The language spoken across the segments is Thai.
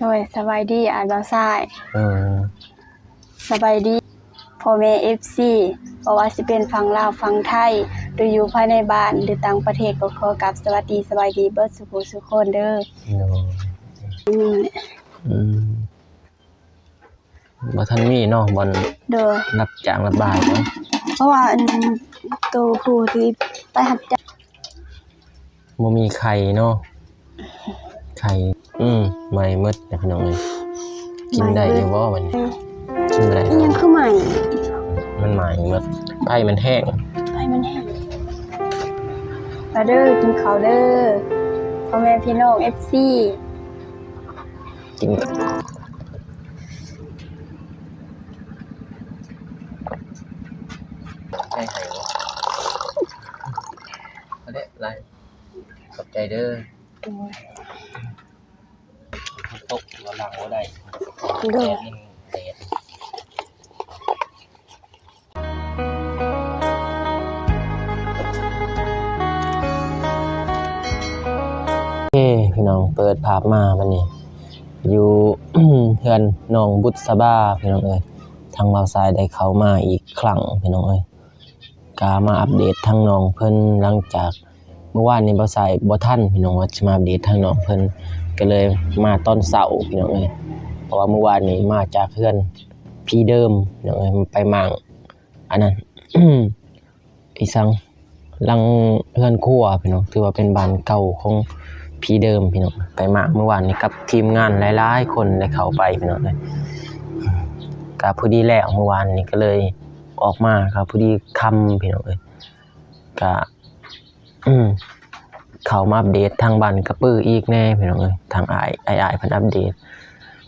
โดยสบายดีอ่านบ่าวซ้ายเออสบายดีพ่อแม่ FC บ่ว่าสิเป็นฝั่งลาวฝั่งไทยหรืออยู่ภายในบ้านหรือต่างประเทศก็ขอกราบสวัสดีสบายดีเบิดสุขสุขคนเด้อโดอืมบ่ทันมีเนาะบ่เด้อรับจ้างรับบายเนาะเพราะว่าตัวผู้ที่ไปรับจ้างบ่มีไข่เนาะไข่ใหม่หมดนะพี่น้องเอ้ยกินได้อยู่บ่บัดนี้กินบ่ได้ยังคือใหม่มันใหม่หมดไผ่มันแห้งมาเด้อกินข้าวเด้อพ่อแม่พี่น้อง FC กินได้ไข่บ่เอาเด้ไรขอบใจเด้อตกว่าลังบ่ได้เด้อเดดพี่น้องเปิดภาพมาวันนี้อยู่ เพื่อนน้องบุษบาพี่น้องเอ้ยทางบ่าวสายได้เข้ามาอีกครั้งพี่น้องเอ้ยกามาอัปเดตทางน้องเพิ่นหลังจากเมื่อวานนี้บ่าวสายบ่ทันพี่น้องว่าสิมาอัปเดตทางน้องเพิ่นก็เลยมาตอนเช้าพี่น้องเอ้ยเพราะว่าเมื่อวานนี้มาจากเพื่อนพี่เดิมพี่น้องเอ้ยไปมั่งอันนั้น อีสังหลังเฮือนครัวพี่น้องถือว่าเป็นบ้านเก่าของพี่เดิมพี่น้องไปมาเมื่อวานนี้กับทีมงานหลายๆคนได้เข้าไปพี่น้องเลยก็พอดีแล้วเมื่อวานนี้ก็เลยออกมาครับพอดีค่ำพี่น้องเอ้ยก็เข้ามาอัปเดตทางบ้านกระปื้ออีกแน่พี่น้องเอ้ยทางอ้ายเพิ่นอัปเดต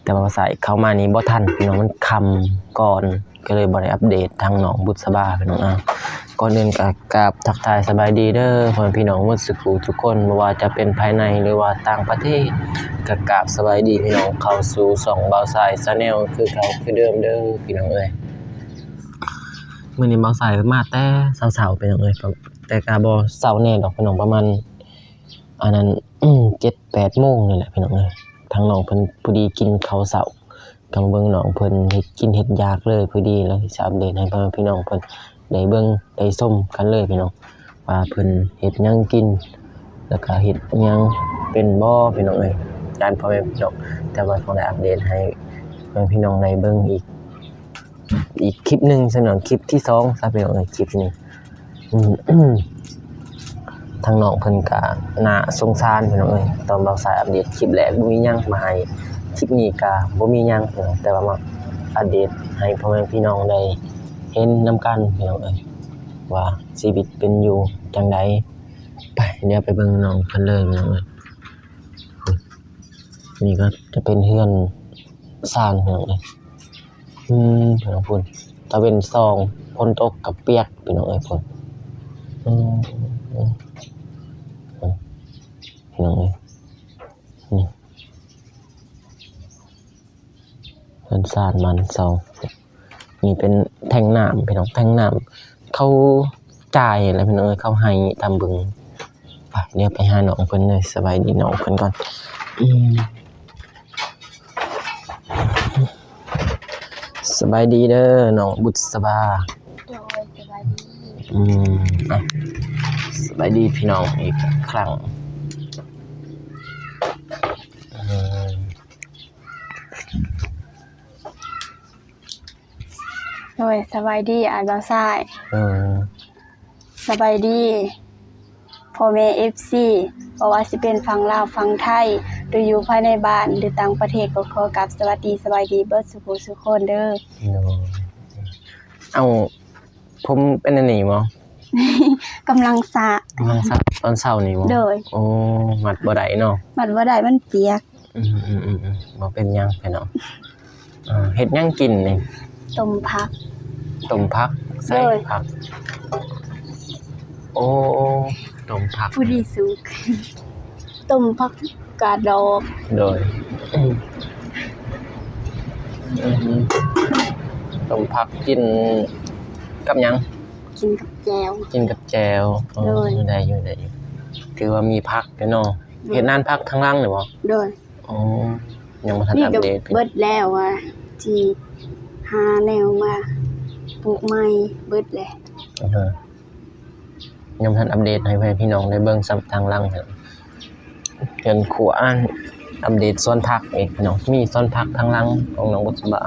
แต่ว่าใส่เข้ามานี้บ่ทันพี่น้องมันค่ำก่อนก็เลยบ่ได้อัปเดตทางน้องบุษบาพี่น้องก่อนอื่นก็กราบทักทายสบายดีเด้อพ่อพี่น้องหมดทุกคนบ่ว่าจะเป็นภายในหรือว่าต่างประเทศก็กราบสบายดีพี่น้องเข้าสู่ช่องบ่าวสาย Channel คือเก่าคือเดิมเด้อพี่น้องเอ้ยมื้อนี้บ่าวสายมาแต่เช้าๆพี่น้องเอ้ยแต่ก็บ่เช้าแน่ดอกพี่น้องประมาณอันนั้น7-8 โมงนี่แหละพี่น้องเอ้ยทางน้องเพิ่นพอดีกินข้าวเช้ากำเบิ่งน้องเพิ่นเฮ็ดกินเฮ็ดยากเลยพอดีแล้วสิอัปเดตให้พ่อพี่น้องเพิ่นได้เบิ่งได้ชมกันเลยพี่น้องว่าเพิ่นเฮ็ดหยังกินแล้วก็เฮ็ดหยังเป็นบ่พี่น้องเอ้ยการพ่อแม่พี่น้องแต่ว่าต้องได้อัปเดตให้พ่อพี่น้องได้เบิ่งอีกคลิปนึงซะหน่อยคลิปที่2ซะพี่น้องเอ้ยคลิปนี้ทางน้องเพิ่นก็น่าสงสารพี่น้องเอ้ยตอนเราสายอัปเดตคลิปแรกบ่มีหยังมาให้คลิปนี้ก็บ่มีหยังพี่น้องแต่ว่ามาอัปเดตให้พ่อแม่พี่น้องได้เห็นนำกันพี่น้องเอ้ยว่าชีวิตเป็นอยู่จังไดไปเดี๋ยวไปเบิ่งน้องเพิ่นเลยพี่น้องเอ้ยนี่ก็จะเป็นเฮือนซ่านพี่น้องเอ้ยพี่น้องพุ่นตะเว้นซองฝนตกกับเปียกพี่น้องเอ้ยพุ่นพี่น้องเอ้ยนี่เฮือนซ่านมันซองนี่เป็นแทงน้ำพี่น้องแทงน้ำเขาจ่ายอะไรพี่น้องเขาให้ทำบึงไปเดี๋ยวไปหาน้องเพิ่นเลยสบายดีน้องเพิ่นก่อนสบายดีเด้อน้องบุษบาสบายดีสบายดีพี่น้องอีกครั้งโดยสบายดีอ่านบ่าวซ้ายสบายดีพ่อแม่ FC บ่ว่าสิเป็นฝั่งลาวฝั่งไทยหรืออยู่ภายในบ้านหรือต่างประเทศก็ขอกราบสวัสดีสบายดีเบิดสุขสุขคนเด้อผมเป็นอันนี้บ่กำลังสระตอนเช้านี่บ่โดยโอ้มัดบ่ได้เนาะมัดบ่ได้มันเปียกบ่เป็นหยังพี่น้องเฮ็ดหยังกินนี่ต้มผักใส่ผักโอ้ต้มผักผู้ดีสุกต้มผักกาดดอกโดยต้มผักกินกับหยังกินกับแจ่วได้อยู่ถือว่ามีผักเนาะเฮ็ดนานผักทางล่างนี่บ่โดยอ๋อ ยังบ่ทัน นี่ อัป ก็ เดต เบิดแล้วอ่ะที่หาแนวมาปลูกใหม่เบิดแล้ว ยังบ่ทันอัปเดตให้พี่น้องได้เบิ่งซ้ำทางหลังครับเพิ่นขัวอัปเดตส่วนผักอีกพี่น้องมีส่วนผักทางหลังของน้องบุษบา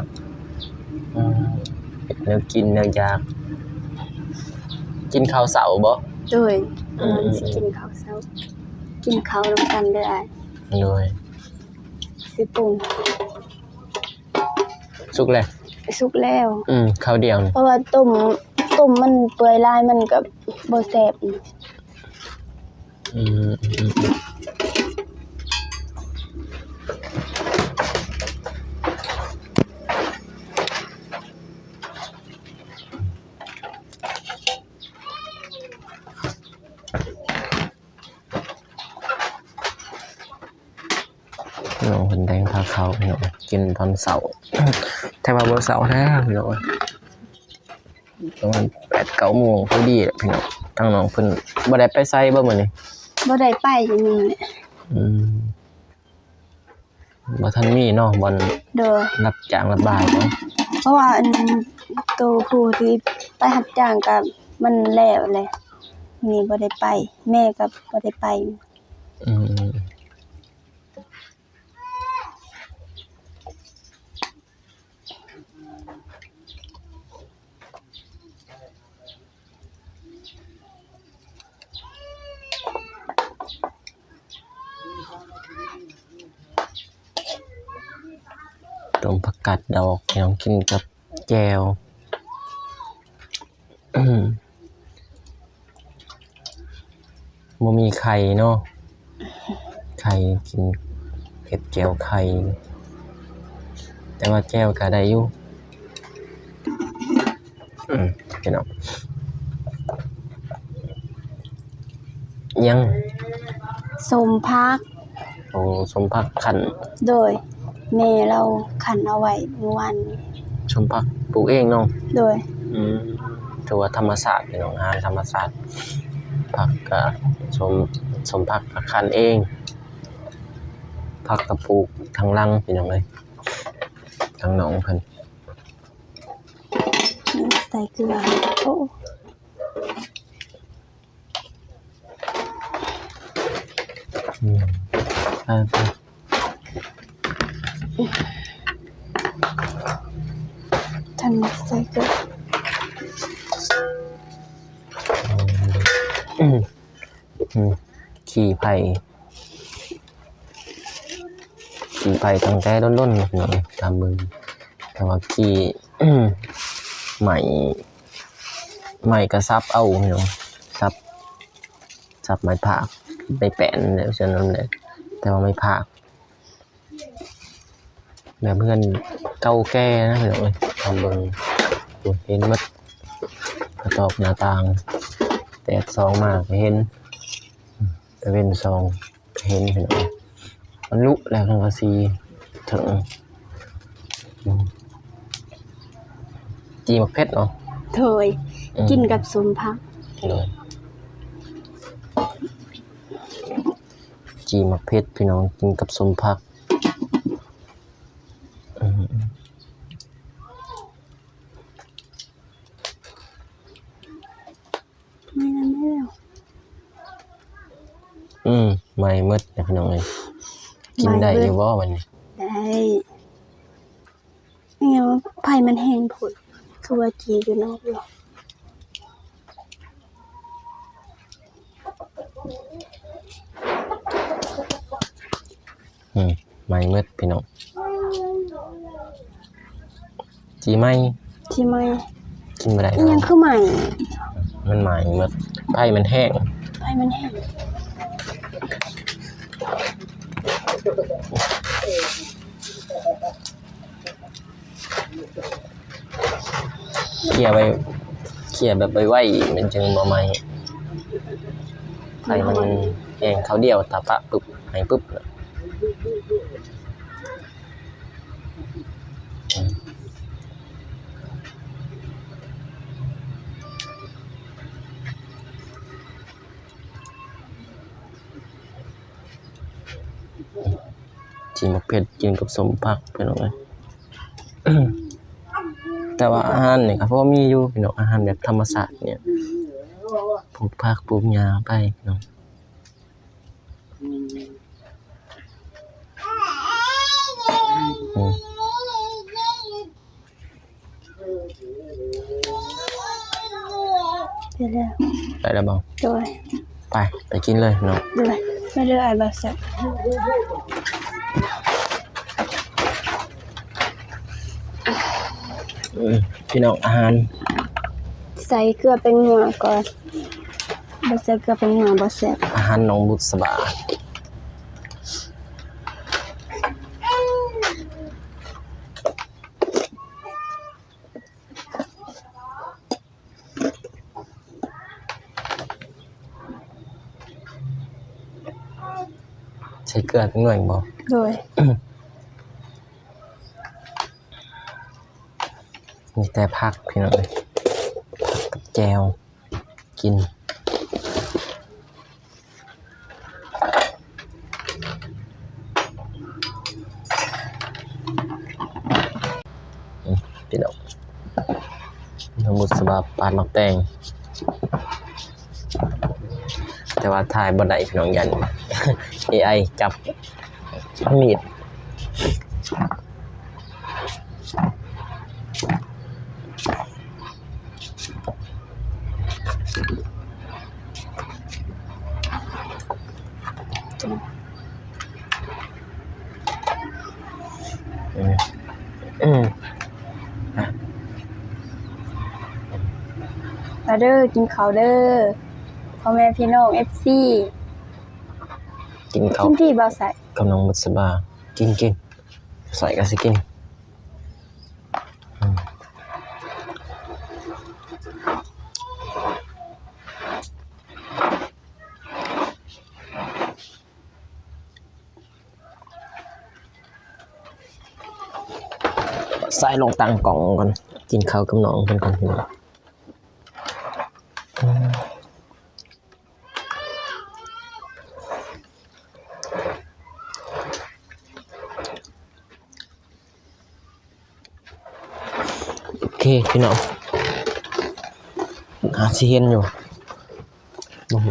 แนวกินแนวอยากกินข้าวเช้าบ่ โดยสิกินข้าวเช้ากินข้าวนำกันเด้ออ้าย โดย สิปรุง สุกแล้ว สุกแล้ว ข้าวเดียวนี่ เพราะว่าต้มมันเปื่อยลายมันก็บ่แซ่บ อืมน้องเพิ่นแดงพาเขาพี่น้องกินตอนเช้า แต่ว่าบ่เช้าแท้พี่น้องประมาณ 8-9 โมงพอดีแหละพี่น้องทางน้องเพิ่นบ่ได้ไปไสบ่มื้อนี้ บ่ได้ไปอย่างนี้แหละ บ่ทันมีเนาะบ่อน โดย รับจ้างรับบายเนาะ เพราะว่าตัวผู้ที่ไปรับจ้างก็มันแล้วแหละนี่บ่ได้ไป แม่ก็บ่ได้ไป อืมต้มผักกาดดอกพี่น้องกินกับแจ่วบ่มีไข่เนาะไข่กินเผ็ดแจ่วไข่แต่ว่าแจ่วก็ได้อยู่พี่น้องยัง สมพัก โอ้สมผักขัน โดยแม่เราขันเอาไว้เมื่อวานนี้ สมผักปลูกเองเนาะ โดย ถือว่าธรรมศาสตร์พี่น้องอาหารธรรมศาสตร์ผักก็สมผักก็คั้นเองผักก็ปลูกทางหลังพี่น้องเอ้ยทางหนองเพิ่น ใส่เกลือโอ้ ไป ทำใส่เกลือ ขี่ไผ่ตั้งแต่ด้นๆพี่น้องตามเบิ่งแต่ว่าขี่ ใหม่ก็ซับเอาพี่น้องซับไม้ผากไปแป้นแล้วฉะนั้นแหละแต่ว่าไม่ผากแบบเพื่อนเก่าแก่นะพี่น้องเอ้ยตามเบิ่งเห็นหมดกระจกหน้าต่างแตกซองมาก็เห็นตะเว้นซองก็เห็นพี่น้องมันลุแล้วทั้งกะซีถึงจีมักเพชรเนาะ เถยกินกับสมพัก เลยจีมักเพชรพี่น้องกินกับสมผักไม่แล้ว ไม่มืดนะพี่น้องเอ้ยกินได้อยู่บ่วันนี้ ได้เนี่ยไผ่มันแห้งผุดคือว่าจีอยู่นอกอยู่ ไม่มืดพี่น้องจีไม่ ที่ไม่ กินบ่ได้ อีหยังคือใหม่ มันไหม้มืดไผ่มันแห้ง ไผ่มันแห้ง เขี่ยแบบไว้มันจึงบ่ไหม้ไผ่มันแห้งเขาเดียวตะปะปึ๊บให้ปึ๊บ จีนบ่เผ็ดกินกับสมผักพี่น้องเอ้ย แต่ว่าอาหารนี่ก็พอมีอยู่พี่น้องอาหารแบบธรรมชาติเนี่ยปลูกผักปลูกหญ้าไปพี่น้องอืม เดี๋ยวแล้ว ไปแล้วบ่ โดย ไปกินเลยพี่น้อง โดยไม่ได้อ่านแบบสัก พี่น้องอาหาร ใส่เกลือเป็นหัวก่อนบ่ใส่เกลือเป็นหัวบ่แซ่บ อาหารน้องบุษบาใช้เกลือเป็นหน่วยบ่ โดย มีแต่ผักพี่น้องเอ้ยผักกับแจวกินพี่น้องน้องบุษบาปาดมักแตงแต่ว่าถ่ายบ่ได้พี่น้องยัน AI จับมีดมาเด้อกินข้าวเด้อพ่อแม่พี่น้อง FC กินข้าว กินที่บ่ใส่ กับน้องบุษบากินใส่ก็สิกินใส่ลงตั้งกล่องก่อนกินข้าวกับน้องเพิ่นก่อนพี่น้องโอเคพี่น้องสิเห็นอยู่โอ้โห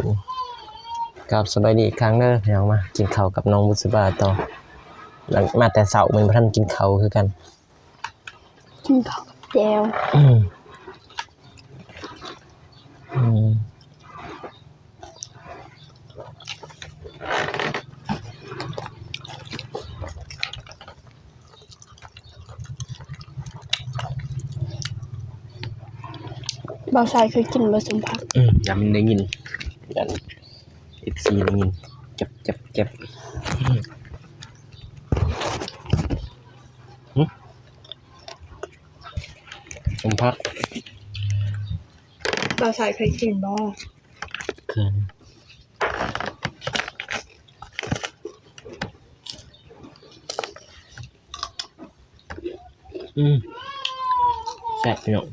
กับสบายดีอีกครั้งเด้อพี่น้องมากินข้าวกับน้องบุษบาต่อหลังมาแต่เช้ามันบ่ทันกินข้าวคือกัน กินข้าวกับแจ่ว บ่ใส่เคยกินบ่สมผัก อย่ามันได้ยินอย่า FC ได้ยินเจ็บสมพัก บ่ใส่เคยกินบ่ เกินแซ่บพี่น้อง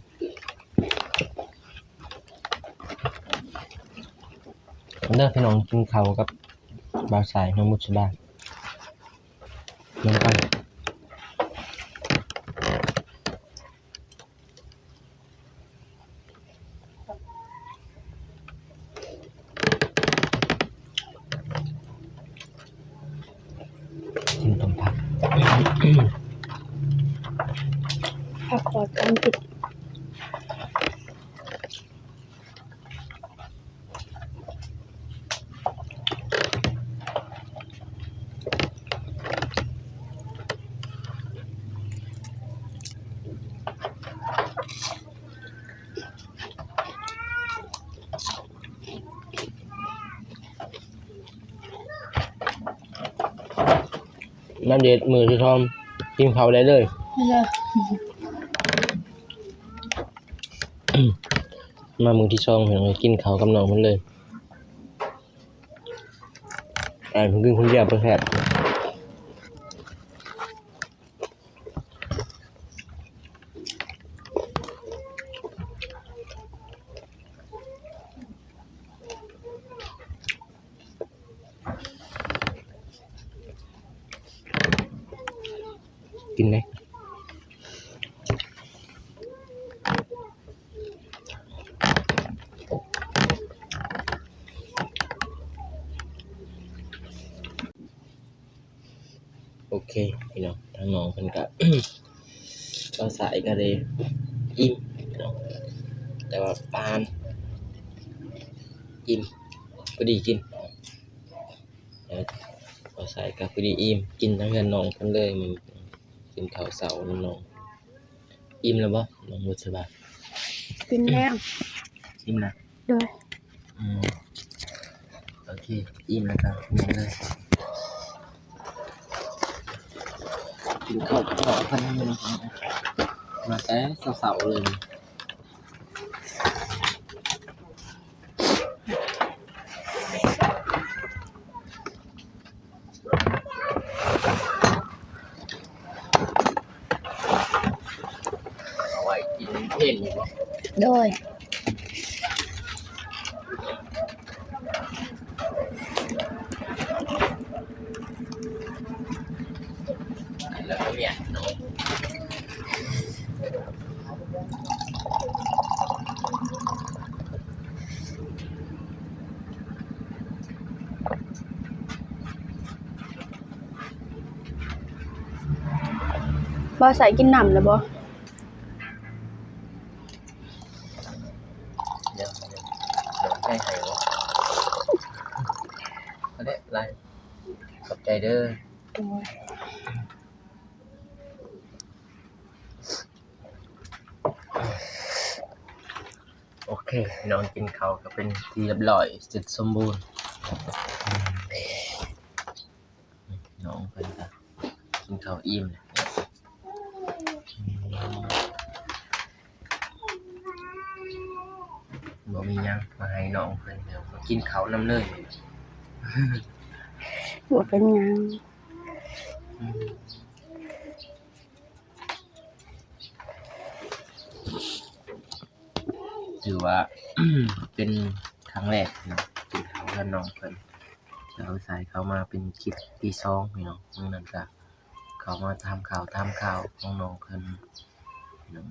เด้อพี่น้องกินข้าวกับบ่าวสายน้องมุชบาน้องกันกินต้มผัก ผักขอดกันติดน้ำเด็ดมือที่ทอมกินข้าวได้เลย เด้อ มามือที่ช่องเห็นเลยกินข้าวกับน้องมันเลยผมกินคนเดียวไปแผด กินเลยโอเคพี่น้องทางน้องเพิ่นก็ เราสายก็เลยอิ่มพี่น้องแต่ว่าปานอิ่มพอดีกินเราสายก็พอดีอิ่มกินทั้งเงินน้องเพิ่นเลยมันกินข้าวเสาน้ำน้องอิ่มแล้วบ่น้องบุษบา กินแล้ว อิ่มนะ โดย โอเคอิ่มแล้วครับนี่เลยกินข้าวกับข้าวพันธุ์มาแต่เสาๆเลยเอาไว้กินเพ่นอยู่บ่ โดย แล้วก็เนี่ยน้องบ่ใส่กินน้ำแล้วบ่ เดี๋ยวให้ให้วะเอาเด้ไรขอบใจเด้อ โดย โอเคน้องกินข้าวก็เป็นที่เรียบร้อยเสร็จสมบูรณ์น้องเพิ่นก็กินข้าวอิ่มแล้วบ่มีหยังมาให้น้องเพิ่นเดี๋ยวมากินข้าวนำเลย บ่เป็นหยัง ถือว่า เป็นครั้งแรกเนาะกินข้าวกับน้องเพิ่นเราสายเข้ามาเป็นคลิปที่2พี่น้องมื้อนั้นก็เข้ามาทำข่าวของน้องเพิ่นพี่น้อง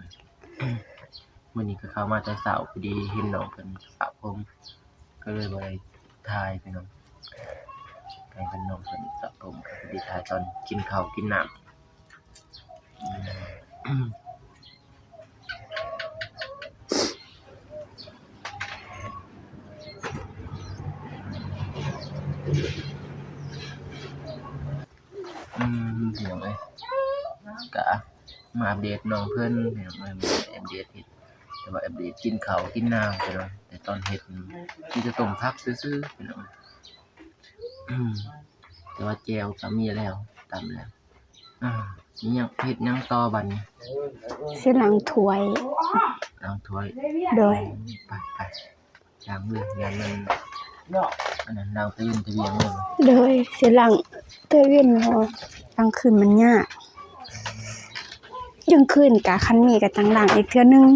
มื้อนี้ก็เข้ามาแต่เช้าพอดีเห็นน้องเพิ่นสระผมก็เลยบ่ได้ถ่ายพี่น้องให้เพิ่นน้องเพิ่นสระผมก็พอดีถ่ายตอนกินข้าวกินน้ำพี่น้องเอ้ยก็มาอัปเดตน้องเพิ่นพี่น้องเอ้ยมาอัปเดตเฮ็ดแต่ว่าอัปเดตกินข้าวกินน้ำพี่น้องแต่ตอนเฮ็ดมีแต่ต้มผักซื่อๆพี่น้องแต่ว่าแจ่วก็มีแล้วตำแล้วมีหยังเฮ็ดหยังต่อบัดนี้ สิล้างถ้วย ล้างถ้วย โดย ไปล้างมืองานมันอันนั้นล้างตะวินตะเวียงเลย โดยสิล้างเตยเว้นเพราะกลางคืนมันยากยังคืนกะคันมีก็จังล้างอีกเทื่อนึง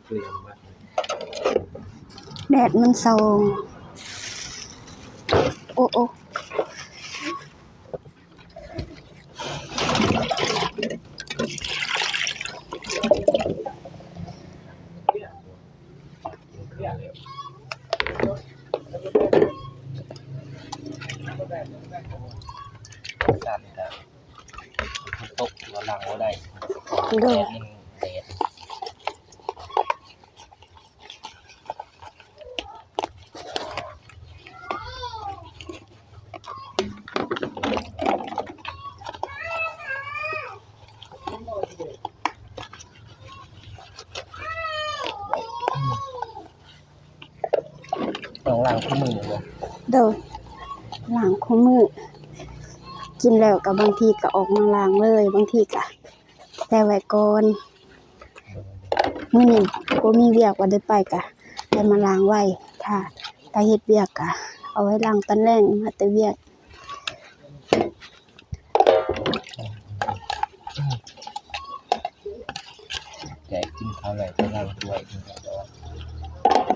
เปลืองมาก แดดมันส่องโอ้สั่นครับมันตกตัวหลังว่าได้ โดย มันแดดต้องล้างข้อมือบ่ โดยล้างคู่มือกินแล้วก็บางทีก็ออกมาล้างเลยบางทีก็แช่ไว้ก่อนมื้อนี้บ่มีเวียกว่าได้ไปก็ แต่มาล้างไว้ถ้าไปเฮ็ดเวียกก็เอาไว้ล้างตอนแลงมาแต่เวียก แกกินข้าวแล้วก็ล้างถ้วยแต่ว่า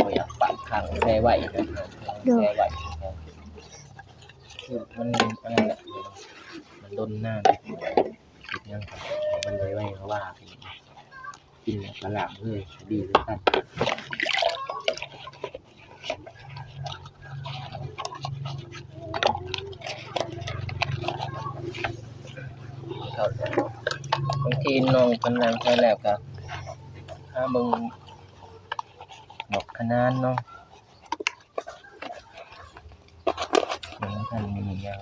บ่อยากปักขังแช่ไว้แช่ไว้คือมันอะไรแหละมันดนหน้าคิดยังครับมันเลยไว้เพราะว่ากินแล้วก็ล้างเลยดีเลยกันบางทีน้องกำลังใช้แล้วก็ถ้าเบิ่งดอกคะน้าเนาะมันท่านมีอย่าง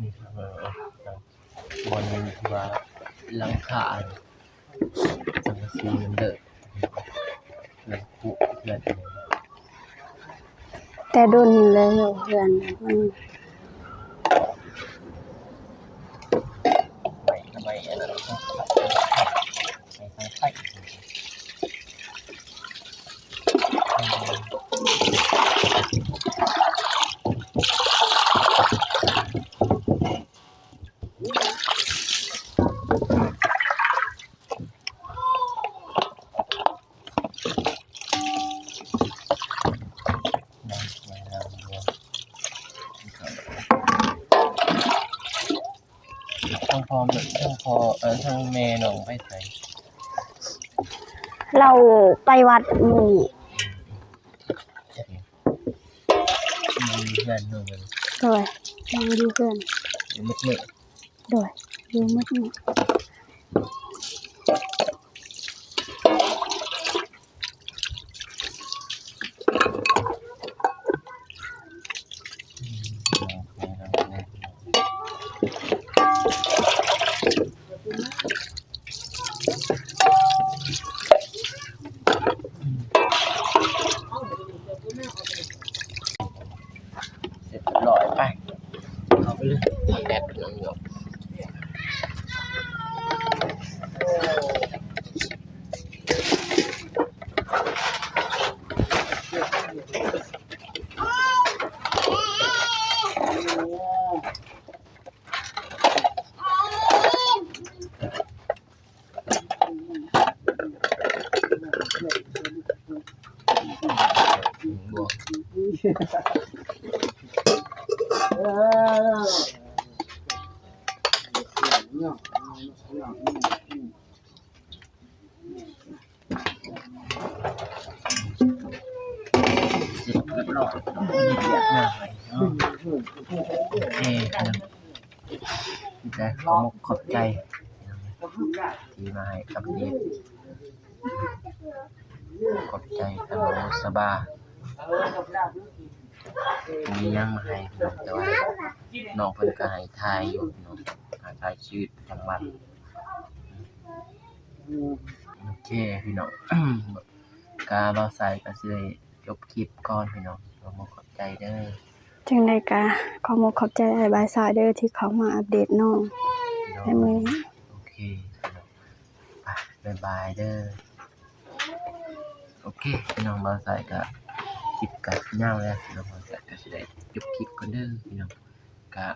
นี่ครับบนที่ว่าหลังคาสังกะสีมันเด้อหลังคุเพื่อน แต่โดนแล้วเพื่อนมัน ไม่อันนั้นต้องไม่ใส่ทั้งพอทั้งแม่น้องไปใส่ เราไปวัดมื้อนี้ เพื่อนน้องมัน โดยยังอยู่เพื่อน อยู่มืด โดยอยู่มื้อนี้ เสร็จร้อยไปเอาไปเลยแดดน้องหยกบวกเสร็จเรียบร้อยมีเดียดมากเลยโอเคนะแต่ขอบใจที่มาให้อัปเดตขอบใจทางมุสบามียังมาให้น้องแต่ว่าน้องเพิ่นก็ให้ทายอยู่น้องทายชีวิตประจำวันโอเคพี่น้อง กาบ่ใส่ก็สิได้จบคลิปก่อนพี่น้องขอบใจเด้อ จังได๋ก็ขอขอบใจอ้ายบายซายเด้อที่เขามาอัปเดตน้องในมื้อนี้ โอเคไปบ๊ายบายเด้อโอเคพี่น้องบ่ใส่ก็คลิปก็ยาวแล้วพี่น้องบ่ใส่ก็สิได้จบคลิปก่อนเด้อพี่น้องก็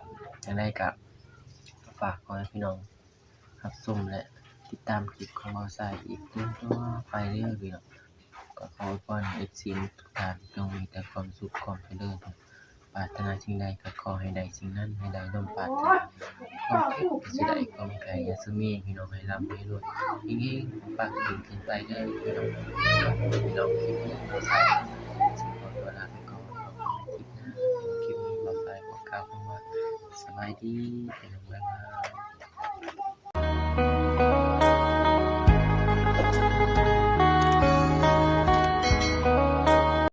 จังได๋ก็ฝากขอให้พี่น้องรับชมและติดตามคลิปของบ่ใส่อีกต่อไปเด้อพี่น้องก็ขออวยพรให้ FC ทุกท่านจงมีแต่ความสุขความเจริญปรารถนาสิ่งใดก็ขอให้ได้สิ่งนั้นให้ได้ดังปรารถนาความคิดก็สิได้ความไกลอย่าซึมีพี่น้องให้ร่ำให้รวยเฮงๆปังๆขึ้นไปเด้อพี่น้องคลิปนี้บ่ใส่สิขอตัวลาไปก่อนคลิปหน้าคลิปนี้บ่ใส่ขอกล่าวคำว่าสบายดีพี่น้องบ๊ายบาย